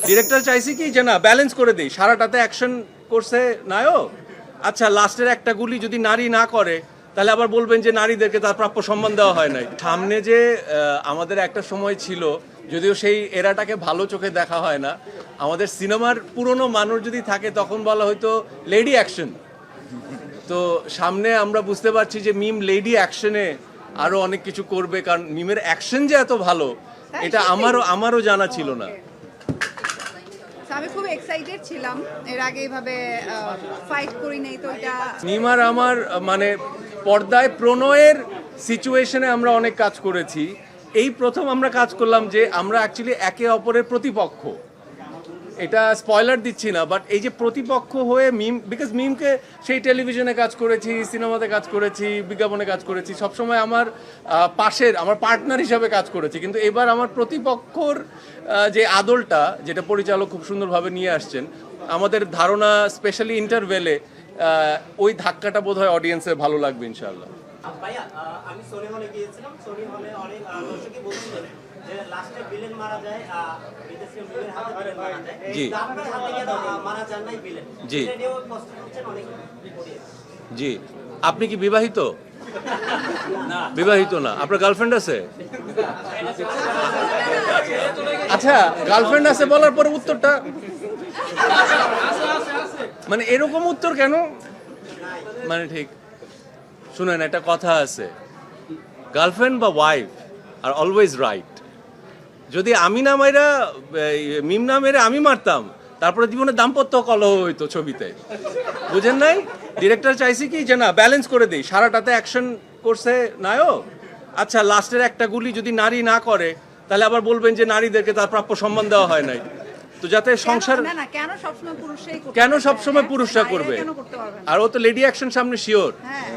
Director চাইছি কি যে না ব্যালেন্স করে দেই, সারাটাতে অ্যাকশন করছে নায়ক, আচ্ছা লাস্টের একটা গুলি যদি নারী না করে তাহলে আবার বলবেন যে নারীদেরকে তার প্রাপ্য সম্মান দেওয়া হয় নাই। সামনে যে আমাদের একটা সময় ছিল, যদিও সেই এরাটাকে ভালো চোখে দেখা হয় না, আমাদের সিনেমার পুরনো মানুষ যদি থাকে তখন বলা হয়তো লেডি অ্যাকশন। তো সামনে আমরা বুঝতে পারছি যে মিম লেডি অ্যাকশনে আরো অনেক কিছু করবে, কারণ মিমের অ্যাকশন যে এত ভালো এটা আমারও জানা ছিল না। আমি খুব এক্সাইটেড ছিলাম, এর আগে এইভাবে ফাইট করি নাই, তো এটা মিম আর আমার মানে পর্দায় প্রণয়ের সিচুয়েশনে আমরা অনেক কাজ করেছি, এই প্রথম আমরা কাজ করলাম যে আমরা অ্যাকচুয়ালি একে অপরের প্রতিপক্ষ। এটা স্পয়লার দিচ্ছি না, বাট এই যে প্রতিপক্ষ হয়ে মিম, বিকজ মিমকে সেই টেলিভিশনে কাজ করেছি, সিনেমাতে কাজ করেছি, বিজ্ঞাপনে কাজ করেছি, সবসময় আমার পাশের আমার পার্টনার হিসাবে কাজ করেছি, কিন্তু এবার আমার প্রতিপক্ষর যে আদলটা, যেটা পরিচালক খুব সুন্দরভাবে নিয়ে আসছেন, আমাদের ধারণা স্পেশালি ইন্টারভেলে ওই ধাক্কাটা বোধহয় অডিয়েন্সের ভালো লাগবে ইনশাআল্লাহ। ভাইয়া, আমি সোনি হলে গিয়েছিলাম। সোনি হলে অনেক দর্শকই বলছিলেন যে লাস্টে ভিলেন মারা যায়, বিদেশি ভিলেন হাতে ভিলেন মারা যায়। জি। কিন্তু আপনার হাতে কেন মারা যান নাই ভিলেন? জি। এটা নিয়েও কষ্ট করছেন অনেক audience। জি, আপনি কি বিবাহিত? বিবাহিত না, আপনার গার্লফ্রেন্ড আছে? আচ্ছা, গার্লফ্রেন্ড আছে বলার পরে উত্তরটা মানে এরকম উত্তর কেন? মানে ঠিক শুনেন, একটা কথা আছে, গার্লফ্রেন্ড বা ওয়াইফ আর অলওয়েজ রাইট। যদি আমি না মাইরা মিম না মেরে আমি মারতাম, তারপরে জীবনে দাম্পত্য কলহ হইতো ছবিতে, বুঝেন নাই? ডিরেক্টর চাইছি কি যে না ব্যালেন্স করে দেই, সারাটাতে অ্যাকশন করছে নায়ক, আচ্ছা লাস্টের একটা গুলি যদি নারী না করে তাহলে আবার বলবেন যে নারীদেরকে তার প্রাপ্য সম্মান দেওয়া হয় নাই। তো যাতে সংসার না না, কেন সবসময় পুরুষরাই করতে কেন পারবে? সবসময় পুরুষরা নারীরা করবে? কেন করতে পারবে না? আর ও তো লেডি অ্যাকশন সামনে শিওর। হ্যাঁ।